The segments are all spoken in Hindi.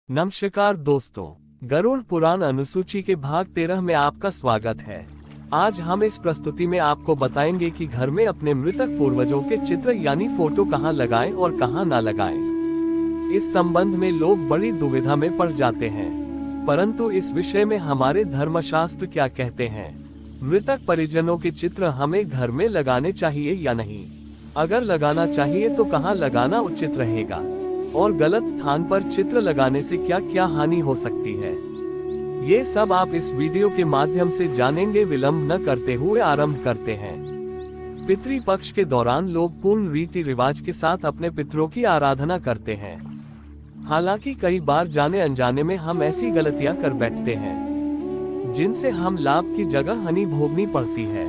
नमस्कार दोस्तों, गरुड़ पुराण अनुसूची के भाग 13 में आपका स्वागत है। आज हम इस प्रस्तुति में आपको बताएंगे कि घर में अपने मृतक पूर्वजों के चित्र यानी फोटो कहाँ लगाएं और कहाँ ना लगाएं। इस संबंध में लोग बड़ी दुविधा में पड़ जाते हैं, परंतु इस विषय में हमारे धर्मशास्त्र क्या कहते हैं। मृतक परिजनों के चित्र हमें घर में लगाने चाहिए या नहीं, अगर लगाना चाहिए तो कहाँ लगाना उचित रहेगा, और गलत स्थान पर चित्र लगाने से क्या क्या हानि हो सकती है, ये सब आप इस वीडियो के माध्यम से जानेंगे। विलंब न करते हुए आरंभ करते हैं। पितृपक्ष के दौरान लोग पूर्ण रीति रिवाज के साथ अपने पितरों की आराधना करते हैं। हालांकि कई बार जाने अनजाने में हम ऐसी गलतियां कर बैठते हैं जिनसे हम लाभ की जगह हानि भोगनी पड़ती है।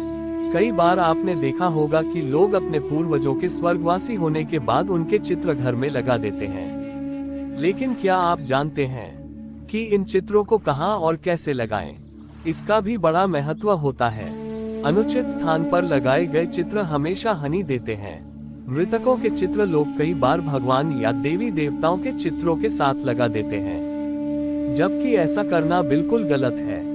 कई बार आपने देखा होगा कि लोग अपने पूर्वजों के स्वर्गवासी होने के बाद उनके चित्र घर में लगा देते हैं, लेकिन क्या आप जानते हैं कि इन चित्रों को कहां और कैसे लगाएं? इसका भी बड़ा महत्व होता है। अनुचित स्थान पर लगाए गए चित्र हमेशा हानि देते हैं। मृतकों के चित्र लोग कई बार भगवान या देवी देवताओं के चित्रों के साथ लगा देते हैं, जबकि ऐसा करना बिल्कुल गलत है।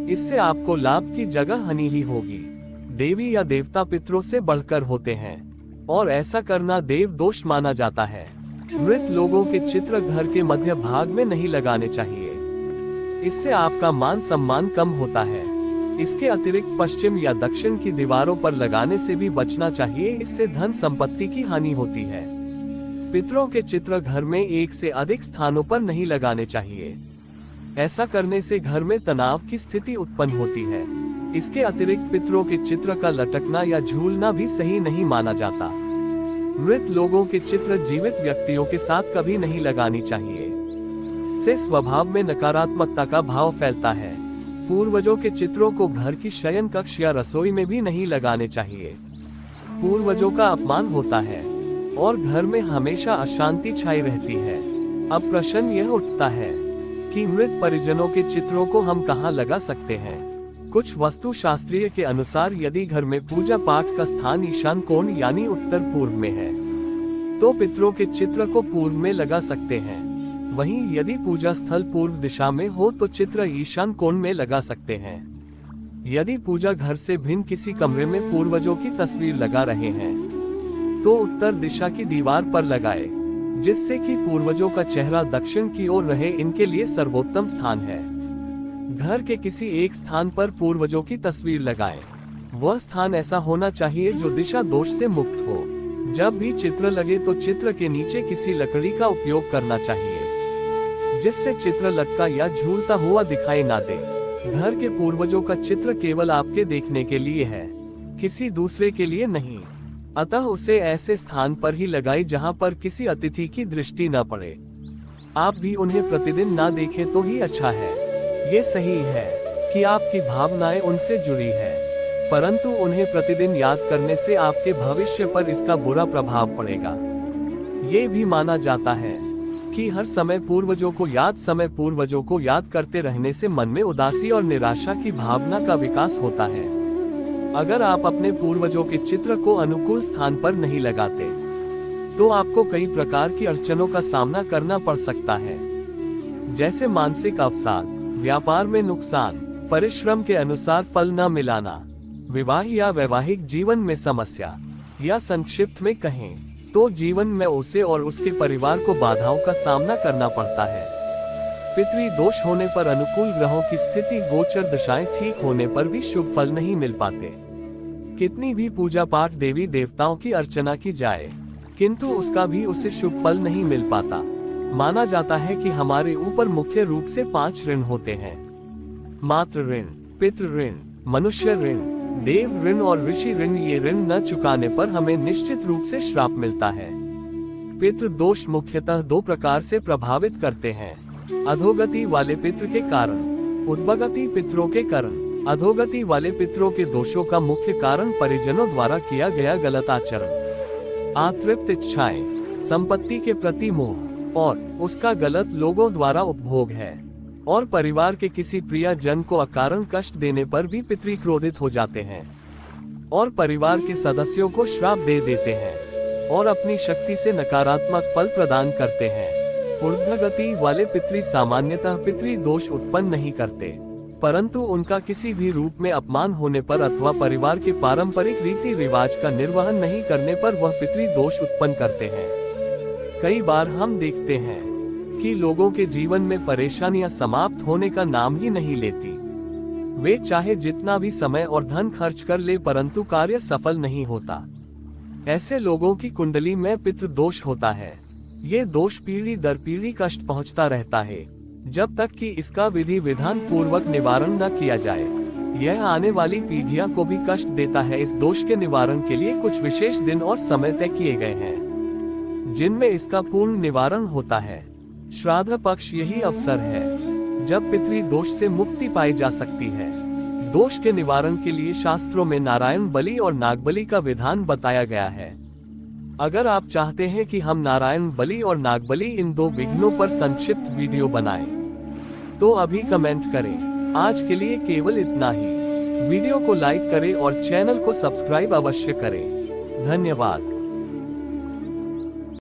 इससे आपको लाभ की जगह हानि ही होगी। देवी या देवता पितरों से बढ़कर होते हैं और ऐसा करना देव दोष माना जाता है। मृत लोगों के चित्र घर के मध्य भाग में नहीं लगाने चाहिए, इससे आपका मान सम्मान कम होता है। इसके अतिरिक्त पश्चिम या दक्षिण की दीवारों पर लगाने से भी बचना चाहिए, इससे धन संपत्ति की हानि होती है। पितरों के चित्र घर में एक से अधिक स्थानों पर नहीं लगाने चाहिए। ऐसा करने से घर में तनाव की स्थिति उत्पन्न होती है। इसके अतिरिक्त पितरों के चित्र का लटकना या झूलना भी सही नहीं माना जाता। मृत लोगों के चित्र जीवित व्यक्तियों के साथ कभी नहीं लगानी चाहिए। से स्वभाव में नकारात्मकता का भाव फैलता है। पूर्वजों के चित्रों को घर की शयन कक्ष या रसोई में भी नहीं लगाने चाहिए। पूर्वजों का अपमान होता है और घर में हमेशा अशांति छाई रहती है। अब प्रश्न यह उठता है कि मृत परिजनों के चित्रों को हम कहाँ लगा सकते हैं। कुछ वस्तु शास्त्रीय के अनुसार यदि घर में पूजा पाठ का स्थान ईशान कोण यानी उत्तर पूर्व में है, तो पितरों के चित्र को पूर्व में लगा सकते हैं। वहीं यदि पूजा स्थल पूर्व दिशा में हो तो चित्र ईशान कोण में लगा सकते हैं। यदि पूजा घर से भिन्न किसी कमरे में पूर्वजों की तस्वीर लगा रहे हैं, तो उत्तर दिशा की दीवार पर लगाए, जिससे कि पूर्वजों का चेहरा दक्षिण की ओर रहे। इनके लिए सर्वोत्तम स्थान है घर के किसी एक स्थान पर पूर्वजों की तस्वीर लगाएं। वह स्थान ऐसा होना चाहिए जो दिशा दोष से मुक्त हो। जब भी चित्र लगे तो चित्र के नीचे किसी लकड़ी का उपयोग करना चाहिए, जिससे चित्र लटका या झूलता हुआ दिखाई ना दे। घर के पूर्वजों का चित्र केवल आपके देखने के लिए है, किसी दूसरे के लिए नहीं। अतः उसे ऐसे स्थान पर ही लगाई जहां पर किसी अतिथि की दृष्टि न पड़े। आप भी उन्हें प्रतिदिन ना देखें तो ही अच्छा है। ये सही है कि आपकी भावनाएं उनसे जुड़ी है, परंतु उन्हें प्रतिदिन याद करने से आपके भविष्य पर इसका बुरा प्रभाव पड़ेगा। ये भी माना जाता है कि हर समय पूर्वजों को याद करते रहने से मन में उदासी और निराशा की भावना का विकास होता है। अगर आप अपने पूर्वजों के चित्र को अनुकूल स्थान पर नहीं लगाते, तो आपको कई प्रकार की अड़चनों का सामना करना पड़ सकता है, जैसे मानसिक अवसाद, व्यापार में नुकसान, परिश्रम के अनुसार फल न मिलाना, विवाह या वैवाहिक जीवन में समस्या, या संक्षिप्त में कहें तो जीवन में उसे और उसके परिवार को बाधाओं का सामना करना पड़ता है। पितृ दोष होने पर अनुकूल ग्रहों की स्थिति, गोचर दशाएं ठीक होने पर भी शुभ फल नहीं मिल पाते। कितनी भी पूजा पाठ देवी देवताओं की अर्चना की जाए, किंतु उसका भी उसे शुभ फल नहीं मिल पाता। माना जाता है कि हमारे ऊपर मुख्य रूप से 5 ऋण होते हैं: मातृ ऋण, पितृ ऋण, मनुष्य ऋण, देव ऋण और ऋषि ऋण। ये ऋण न चुकाने पर हमें निश्चित रूप से श्राप मिलता है। पितृ दोष मुख्यतः 2 प्रकार से प्रभावित करते हैं: अधोगति वाले पितृ के कारण, उद्भगति पितरों के कारण। अधोगति वाले पितरों के दोषों का मुख्य कारण परिजनों द्वारा किया गया गलत आचरण, अतृप्त इच्छाएं, संपत्ति के प्रति मोह और उसका गलत लोगों द्वारा उपभोग है। और परिवार के किसी प्रिय जन को अकारण कष्ट देने पर भी पितृ क्रोधित हो जाते हैं और परिवार के सदस्यों को श्राप दे देते हैं और अपनी शक्ति से नकारात्मक फल प्रदान करते हैं। ऊर्ध्वगति वाले पितृ सामान्यतः पितृ दोष उत्पन्न नहीं करते, परंतु उनका किसी भी रूप में अपमान होने पर अथवा परिवार के पारंपरिक रीति रिवाज का निर्वहन नहीं करने पर वह पितृ दोष उत्पन्न करते हैं। कई बार हम देखते हैं कि लोगों के जीवन में परेशानियां समाप्त होने का नाम ही नहीं लेती। वे चाहे जितना भी समय और धन खर्च कर ले परंतु कार्य सफल नहीं होता। ऐसे लोगों की कुंडली में पितृ दोष होता है। ये दोष पीढ़ी दर पीढ़ी कष्ट पहुंचता रहता है जब तक कि इसका विधि विधान पूर्वक निवारण न किया जाए। यह आने वाली पीढ़ियां को भी कष्ट देता है। इस दोष के निवारण के लिए कुछ विशेष दिन और समय तय किए गए हैं जिनमें इसका पूर्ण निवारण होता है। श्राद्ध पक्ष यही अवसर है जब पितृ दोष से मुक्ति पाई जा सकती है। दोष के निवारण के लिए शास्त्रों में नारायण बलि और नागबलि का विधान बताया गया है। अगर आप चाहते हैं कि हम नारायण बलि और नागबलि इन दो विघ्नों पर संक्षिप्त वीडियो बनाएं, तो अभी कमेंट करें। आज के लिए केवल इतना ही। वीडियो को लाइक करें और चैनल को सब्सक्राइब अवश्य करें। धन्यवाद।